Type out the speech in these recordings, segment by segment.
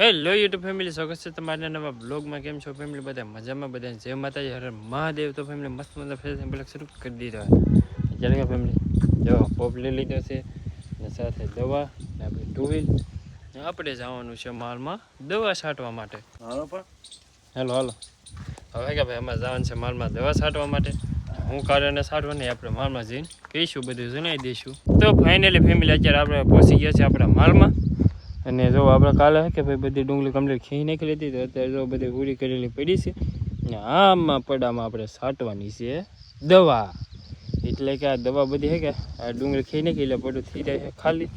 Hello YouTube family, સ્વાગત છે તમારા નવા બ્લોગમાં. કેમ છો ફેમિલી? બધા મજામાં? બધા જય માતાજી, હર મહાદેવ. તો ફેમિલી મસ્ત મસ્ત ફેશન બ્લોગ શરૂ કરી દીધો. ચાલે ફેમિલી, જો પોપ લઈ લીધો છે ને સાથે દવા ને આપણી ટુ વ્હીલ. આપણે જવાનું છે માલમાં દવા છાંટવા માટે. હાલો હાલો. હવે કે ભાઈ અમારે જવાનું છે માલમાં દવા છાંટવા માટે. હું કારણે છાંટવા નહીં, આપણે માલમાં જઈને કહીશું, બધું જણાવી દઈશું. તો ફાઇનલી ફેમિલી અત્યારે આપણે પહોંચી ગયા છે આપણા માલમાં. અને જો આપણે કાલે કે ભાઈ બધી ડુંગળી કમ્પ્લીટ ખી નાખી લીધી, તો અત્યારે જો બધી પૂરી કરેલી પડી છે. અને આમાં પડામાં આપણે છાંટવાની છે દવા. એટલે કે આ દવા બધી છે કે આ ડુંગળી ખી નાખી એટલે પડું થઈ જાય છે ખાલી.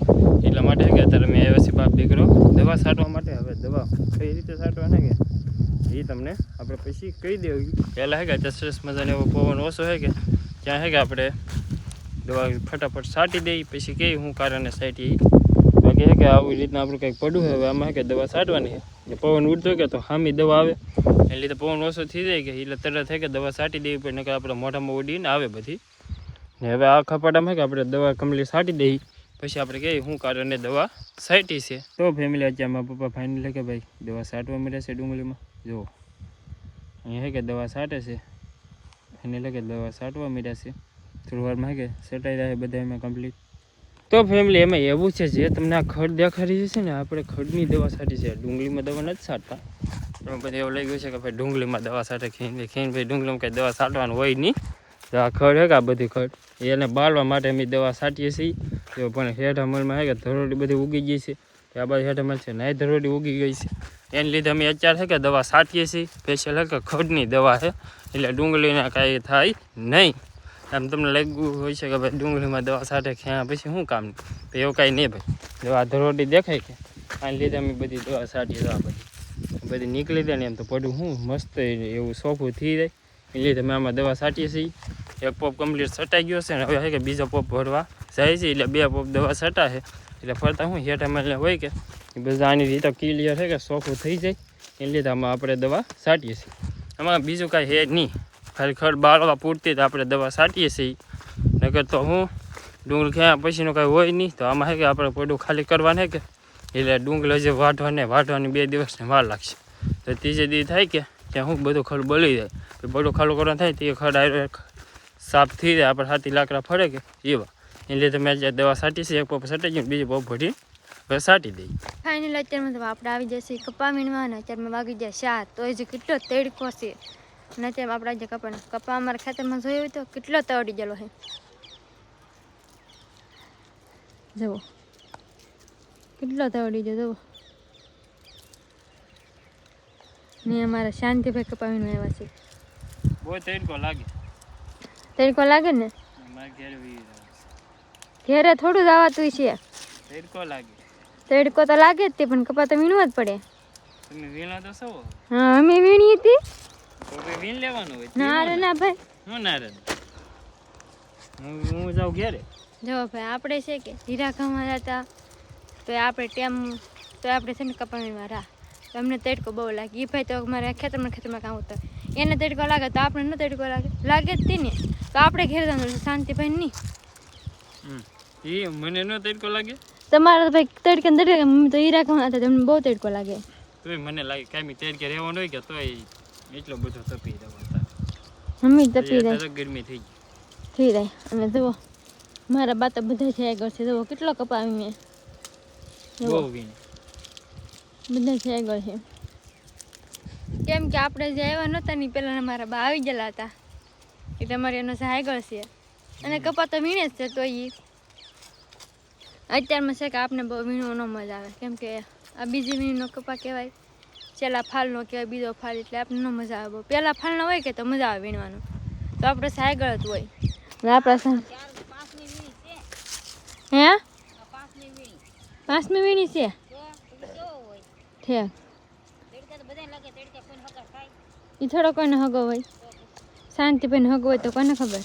એટલા માટે કે અત્યારે મેં આવ્યા છે બાપ દીકરો દવા છાંટવા માટે. હવે દવા કઈ રીતે છાંટવાના કે એ તમને આપણે પછી કહી દેવું. પહેલાં છે કે સરસ મજાનો એવો પવન ઓછો છે કે ત્યાં છે કે આપણે દવા ફટાફટ છાંટી દઈએ, પછી કહી હું કારણે છાંટી. બાકી છે કે આવી રીતના આપણું કંઈક પડવું હોય. હવે આમાં કે દવા છાંટવાની છે, પવન ઉડતો કે તો હામી દવા આવે એટલે લીધે પવન ઓછો થઈ જાય કે એટલે તરત થાય કે દવા છાંટી દેવી પડે, નકર આપણે મોઢામાં ઉડીને આવે બધી. ને હવે આ ખપાટામાં કે આપણે દવા કમ્પ્લીટ છાંટી દઈએ, પછી આપણે કહીએ શું કારણે દવા છાંટી છે. તો ફેમિલી અત્યારે મારા પપ્પા ફાઇનલ કે ભાઈ દવા છાંટવા મળે છે ડુંગળીમાં. જુઓ અહીંયા છે કે દવા છાંટે છે, એને કે દવા છાંટવા મળ્યા છે. થોડી વારમાં કે છટાઈ રહ્યા બધા એમાં કમ્પ્લીટ. તો ફેમિલી એમાં એવું છે, જે તમને આ ખડ દેખાડી છે ને, આપણે ખડની દવા છાંટી છે, ડુંગળીમાં દવા નથી છાંટતા. એમાં બધું એવું લાગ્યું છે કે ભાઈ ડુંગળીમાં દવા છાંટે, ખીને ભાઈ ડુંગળીમાં કંઈ દવા છાંટવાનું હોય નહીં. તો આ ખડ છે કે આ બધી ખડ એને બાળવા માટે અમે દવા છાંટીએ છીએ. તો પણ હેઠ અમલમાં છે કે ધરોડી બધી ઉગી ગઈ છે, આ બાજુ હેઠ અમલ છે નાય ધરોડી ઉગી ગઈ છે. એને લીધે અમે અત્યારે છે કે દવા છાંટીએ છીએ. સ્પેશિયલ છે કે ખડની દવા છે, એટલે ડુંગળીને કાંઈ થાય નહીં. આમ તમને લાગ્યું હોય છે કે ભાઈ ડુંગળીમાં દવા છાંટે ક્યાં પછી શું કામનું, તો એવું કાંઈ નહીં ભાઈ. દવા ધરોડી દેખાય કે આને લીધે અમે બધી દવા છાંટીએ. દવા બધી નીકળી જાય ને એમ તો પડું શું મસ્ત એવું સોફું થઈ જાય, એ લીધે અમે આમાં દવા છાંટીએ છીએ. એક પોપ કમ્પ્લીટ છટાઈ ગયો છે ને હવે છે કે બીજો પોપ ભરવા જાય છે, એટલે બે પોપ દવા છટાશે. એટલે ફરતા શું હેઠ એટલે હોય કે એ બધા આની રીતે ક્લિયર છે કે સોફું થઈ જાય, એ લીધે આમાં આપણે દવા છાંટીએ છીએ. આમાં બીજું કાંઈ હે નહીં, ખાલી ખડ બાળવા પૂરતી તો આપણે દવા છાંટીએ છીએ. નકર તો હું ડુંગળી ક્યાં પછીનું કાંઈ હોય નહીં. તો આમાં છે કે આપણે પડું ખાલી કરવાને કે એટલે ડુંગળી હજી વાઢવાની 2 દિવસની વાર લાગશે. તો ત્રીજે દી થાય કે ત્યાં હું બધું ખડ બળી જાય, તો બધું ખાલું કરવાનું થાય તે ખડ સાફ થઈ જાય, આપણે હાથી લાકડા ફરે કે એવા. એ લીધે મેં જે દવા છાંટી છે, એક પોપ છટાઈ ગયું, બીજી પોપ ભરી હવે છાંટી દઈએ. ફાઇનલ અત્યારમાં તો આપણે આવી જશે કપા વીણવા, અને અત્યારમાં વાગી જાય 7. તો એ જે કેટલો તડકો છે. અને અત્યારે આપણે આજે કપા અમારા ખેતરમાં જોયો હોય તો કેટલો તળી ગયેલો છે. જુઓ કેટલો તળી ગયો જુઓ. ને અમારા શાંતિભાઈ કપા વીણવા આવ્યા છે. બહુ તડકો લાગે. તડકો લાગે ને ઘેરે થોડું જ આવતું છે. તડકો લાગે, તડકો તો લાગે જ તે, પણ કપા તો વીણવા જ પડે. તમે વીણો તો છો? હા અમે વીણી હતી. વીણ લેવાનું હોય ના રે ના ભાઈ, હું ના રે હું જાઉં ઘેરે. જો ભાઈ આપણે છે કે હીરા ગામમાં જતા તો આપણે ટેમ તો આપણે છે ને કપા વીણવા રાહ, તો અમને તડકો બહુ લાગે. એ ભાઈ તો અમારે ખેતરમાં કામ હોતા, એને તડકો લાગે તો આપણે ન તડકો લાગે જ તે ને. તો આપણે ઘેર જવાનું શાંતિભાઈ નહીં. એ મને ન તડકો લાગે, તમારા ભાઈ તડકે તડકે મમ્મી તો હીરા ગામમાં હતા, તમને બહુ તડકો લાગે. તોય મને લાગે કાંઈ તડકે રહેવાનું હોય કે તોય એટલો બધો તપી જવા મમ્મી તપી જાય, ગરમી થઈ જાય. અને જુઓ મારા બા તો બધા છે આગળ છે. જુઓ કેટલો કપાવી મેં, બહુ વીણ બધા છે આગળ છે. કેમ કે આપણે જે આવ્યા નહોતા ને પહેલાં મારા બા આવી ગયેલા હતા, એટલે અમારે એનો આગળ છે. અને કપા તો વીણે જ છે. તો એ અત્યારમાં છે કે આપણે બહુ વીણવો ન મજા આવે, કેમ કે આ બીજી વીણીનો કપા કહેવાય, છેલ્લા ફાલનો કહેવાય બીજો ફાલ, એટલે આપણે ન મજા આવે. પહેલાં ફાલનો હોય કે તો મજા આવે વીણવાનું, તો આપણે આગળ જ હોય. આપણા હે 5મી વીણી છે ઠેક. એ થોડો કોઈને હગો હોય, શાંતિભાઈને હગો હોય તો કોને ખબર.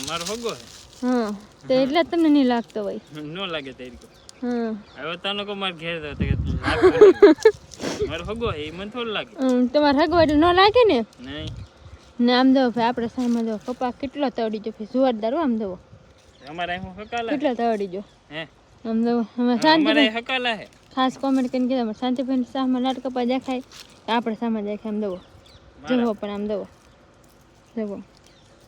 મારો હગો હે. હા તો એટલે જ તમને નહીં લાગતો હોય. ન લાગે તડકો. હા હવે તાનો કો માર ઘેર તો મારો હગો હે, મને થોડું લાગે. તમારે હગો એટલે ન લાગે ને. નહીં ને આમ દો ભાઈ આપણે સામે દો કપા કેટલો તળી જો જોરદાર. આમ દો અમારે અહીં હકાલા કેટલો તળી જો હે, આમ દો અમે શાંતિ અમારે હકાલા હે. ખાસ કોમેન્ટ કરીને કીધું શાંતિભાઈ સામાં લાટ કપા દેખાય કે આપણે સામાં દેખાય આમ દવો જવો પણ આમ દવો જવો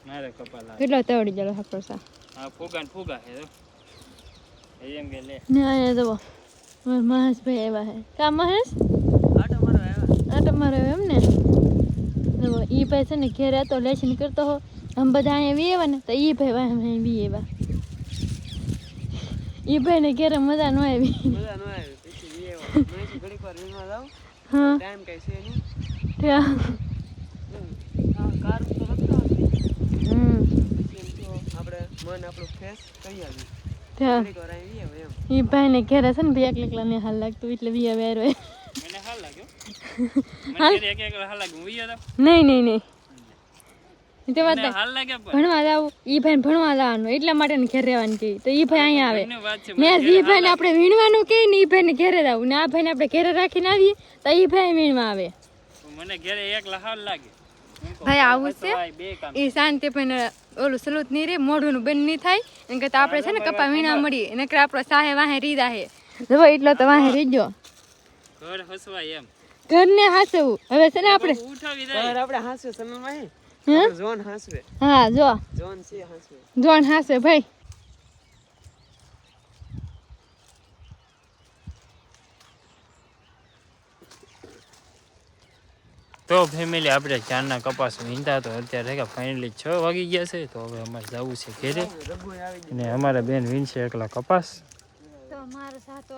મારે કપા લાગે કેટલો તવડી ગયેલો હાકર સા આ ફૂગા ને ફૂગા હે તો એમ કે લે ને અહીંયા જવો મહેશભાઈ આવ્યા હે કા મહેશ આટો મારો એમ ને જવો ઈ ભાઈ છે ને ઘેર હતો લેશન કરતો હો આમ બધા અહીંયા વી આવ્યા ને તો ઈ ભાઈ વાહ વી આવ્યા ઈ ભાઈ ને ઘેર મજા ન આવી પછી વી આવ્યો મેં ઘડીક વાર વીમાં જાવ હા ટાઈમ કઈ છે નહીં ત્યાં કાર તો રખતો પછી એમ તો આપણે મન આપણું ફેસ કરી આવી ત્યાં ઘડીક વાર આવી આવ્યો એમ ઈ ભાઈ ને ઘેર છે ને ભાઈ એકલા ને હાલ લાગતું એટલે વી આવ્યા મને હાલ લાગ્યો મને એક હાલ લાગ્યું ઉઈ હતા નહીં તે વાત મને હાલ લાગ્યા પણ ભણવા જાવ ઈ ભાઈ ભણવા જવાનું એટલા માટે ને ઘેર રહેવાનું કે તો ઈ ભાઈ અહીંયા આવે એની વાત છે ને ઈ ભાઈ ને આપણે વીણવાનું કે ને ઈ ભાઈ ને ઘેરે જવું ને આ ભાઈ ને આપણે ઘેરે રાખીને આવીએ તો ઈ ભાઈ વીણવા આવે મને ઘરે એક હાલ લાગે ભાઈ આવું છે બે કામ એ શાંતિ ભાઈ ઓલું સલુત નહીં રે મોઢું નું બંધ નહીં થાય એમ કરતા આપણે છે ને કપા વીણા મળીએ નકર આપણો સાહે વાહે રીદા હે જો એટલો તો વાહે રીજો ઘર હસવાય એમ ઘરને હાસવું હવે છે ને આપણે ઉઠાવી દે કાર આપણે હાસવે સમયમાં હે હે ઝોન હાસવે હા જો ઝોન છે હાસવે જોન હાસે ભાઈ તો ફેમિલી આપણે ચારના કપાસ વીણતા તો અત્યારે કે ફાઇનલી 6 વાગી ગયા છે તો હવે અમારે જવું છે ઘરે રઘુ આવી અને અમારા બેન વીણશે એકલા કપાસ તો મારો સાતો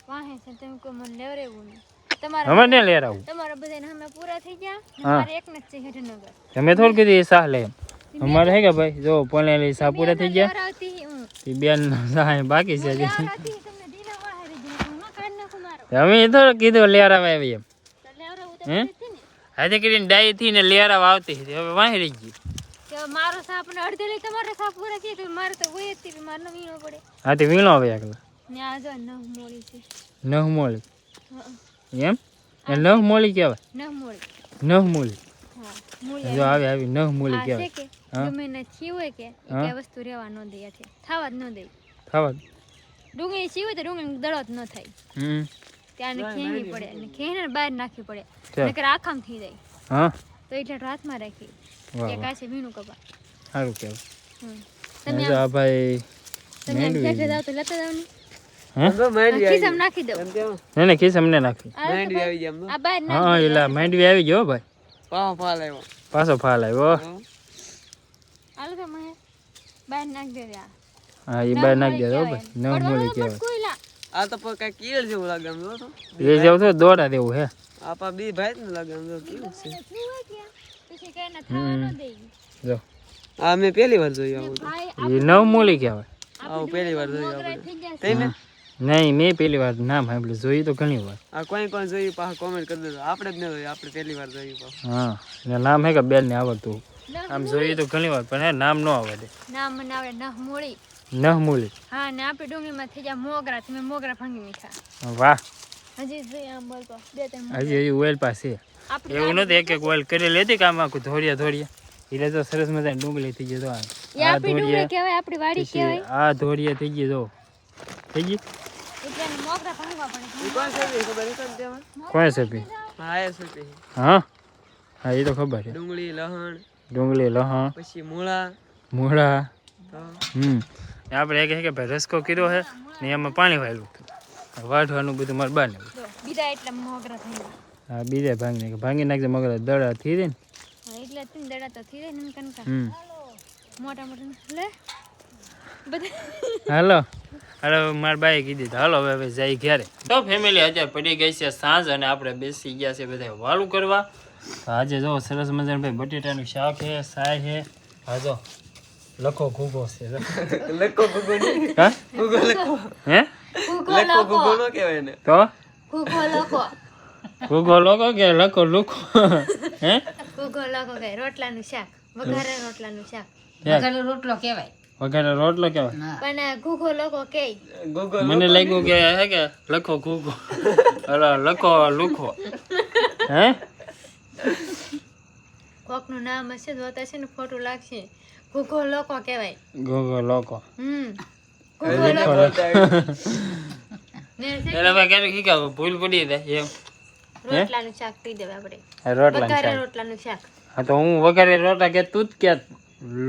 વાહે છે તમે કોઈ મને લેવરેવું નહીં તમારા અમારે લેર આવું તમારા બધાને અમે પૂરા થઈ ગયા ને હા. મારે એકને જ છે હેઠનગર તમે થોડું કીધું એ સાહ લે એમ અમારે હે કે ભાઈ જો પોલેલી સાહ પૂરા થઈ ગયા લેવરાવતી હું એ બેન સાહ બાકી છે હજી. લેવરાવતી તમને દીના વાહે રહી ગયું હું કાઢ નાખું મારો અમે એ તો કીધું લેર આવે એમ તો લેવરાવું તો હે? પડે જ ને આજે કરીને ડાઈ થી ને લેર આવતી હતી હવે વાહી રહી ગઈ કે મારો સાપ ને અડધે લઈ તમારે સાપ પૂરા થઈ તો મારે તો હોય જ થી મારે ન વીણો પડે હા તે વીણો આવે એકલા ને આ જો નહ મોળી છે નહ મોળી હા એમ એ નહ મોળી કહેવાય નહ મોળી નહ મોળી હા મોળી જો આવી આવી નહ મોળી આ છે કહેવાય કે હા. ગમે ને છી હોય કે હા. કે વસ્તુ રહેવા ન દે છે થાવા જ ન દે ખાવા ડુંગળી છી હોય તો ડુંગળી દળો જ ન થાય ત્યાં ખેંચવી પડે અને ખેંચીને બહાર નાખવી પડે ચાલ. નકર આખામ થઈ જાય હા તો એટલે હાથમાં રાખી વાહ એક વાહ આ છે વીણું કપા સારું કહેવાય હમ. તમે જો આ ભાઈ તમે આમ મેંડવી ખેંચે જાવ તો લેતા જાવ ને હે તો માંડવી આવી ખિસ્સામાં નાખી દઉં એમ કેમ નહીં નહીં ખીસ અમને નાખી આ તો માંડવી આવી જાય એમ આ બહાર હા નાખી એલા માંડવી આવી ગયો ભાઈ પાવ ફાલ આવ્યો પાછો ફાલ આવ્યો આલો તો મને બહાર નાખ દે આ હા એ બાર નાખી દે ભાઈ નવ મોળી કહેવાય કોઈલા આ તો કઈ કીડ જેવું લાગે એમ જો તો એ જેવું તો દોડા દેવું હે આપા બી ભાઈ ને લાગે એમ જો કેવું છે પછી કઈ ના થવા ન દે જો આ મેં પહેલી વાર જોયું આવું તો. ભાઈ એ નવ મોળી કહેવાય આવું પહેલી વાર જોયું મોગરા આપણે થઈ ગયા તમે નહીં મેં પેલી વાર નામ સાંભળ્યું જોયું તો ઘણી વાર આ કોઈ કોઈ જોયું પાછા કોમેન્ટ કરી દેજો આપણે જ ન જોયું આપણે પહેલી વાર જોયું પાછું હા ને નામ હે કે બેન ને આવડતું આમ જોયું તો ઘણી વાર પણ હે નામ ન આવડે નામ મને આવડે નહ મોળી નહ મોળી હા ને આપણે ડુંગળીમાં થઈ ગયા મોગરા તમે મોગરા ભાંગી મીઠા વાહ હજી જોઈએ આમ બોલતો બે ત્રણ હજી ઓઇલ પાસે આપણે એવું નથી એક એક ઓઇલ કરેલી હતી કામ આખું ધોળિયા એટલે તો સરસ મજાની ડુંગળી થઈ ગઈ તો આ એ આપણી ડુંગળી કહેવાય આપણી વાડી પછી કહેવાય આ ધોળિયા થઈ ગઈ તો થઈ ગઈ એટલે એને મોગરા ભાંગવા પડે ઈ કોણ છે ઈ ખબર છે તેમાં કોણ છે પી હા એ છે તે. હા હા એ તો ખબર છે ડુંગળી લહણ ડુંગળી લહણ પછી મૂળા મૂળા તો આપણે એક કે ભાઈ રસકો કર્યો છે ને એમાં પાણી વાળ્યું વાઢવાનું બધું મારે બાને જો બીજા એટલે મોગરા થઈ ગયા હા બીજા ભાંગી નાખજે મગર દડા થઈ દે ને હા, એટલે તીન દડા તો થઈ જાય ને કનકા મોટા મોટા લે બધા હાલો અરે મારા બાએ કીધી તો હાલો હવે જાય ઘરે તો ફેમિલી અત્યારે પડી ગઈ છે સાંજ અને આપણે બેસી ગયા છે બધા વાળું કરવા તો આજે જો સરસ મજાનું ભાઈ બટેટાનું શાક છે સાય છે હા જો લખો ઘૂગો છે લકો ગુગો નહીં હા ગુગો લકો હે લકો ગુગો નો કહેવાય ને તો કુકો લોકો ઘૂગો લોકો કે લખો લુખો હે કુકો લોકો કે રોટલાનું શાક વઘારે રોટલાનું શાક વઘારેલો રોટલો કહેવાય પણ કુકો લોકો કે ગુગો મને લાગ્યું કે હે કે લખો ઘૂગો અરે લખો લુખો હે કોકનું નામ હશે તો તો છે ને ખોટું લાગશે કુકો લોકો કહેવાય ઘૂગો લોકો કુકો હજી લોકો બોલતા ને છે એટલે ભાઈ ક્યારેક ઈ કાં ભૂલ પડી જાય એમ રોટલાનું શાક કહી દેવાય આપણે રોટલા વઘારે રોટલાનું શાક હા તો હું વઘારે રોટલા કે તું જ કે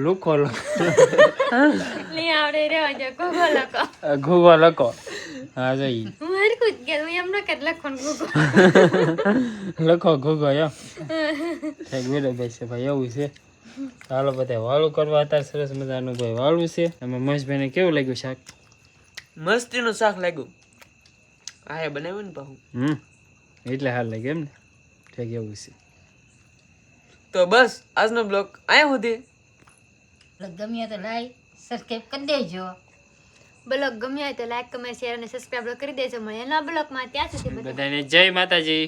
લુખો લઈ આવડે રેવા જો ગોગો લખો ઘૂગો લખો હા જઈ હું હરકું જ કે હું એમ ન કે લખો ને ગોગો લખો ઘૂગો એમ એક વિડીયો છે ભાઈ એવું છે ચાલો બધા વાળું કરવા હતા સરસ મજાનું ભાઈ વાળું છે એમાં મહેશભાઈને કેવું લાગ્યું શાક મસ્તીનું શાક લાગ્યું આ બનાવ્યું ને પાછું એટલે હાલ લાગે એમ ને ઠીક એવું છે તો બસ આજનો બ્લોગ અહીંયા સુધી ગમ્યો તો લાઈક સબસ્ક્રાઇબ કરી દેજો. બ્લોગ ગમ્યો હોય તો લાઈક કમેન્ટ શેર અને સબસ્ક્રાઇબ કરી દેજો મળે એના બ્લોગમાં ત્યાં સુધી બધાને જય માતાજી.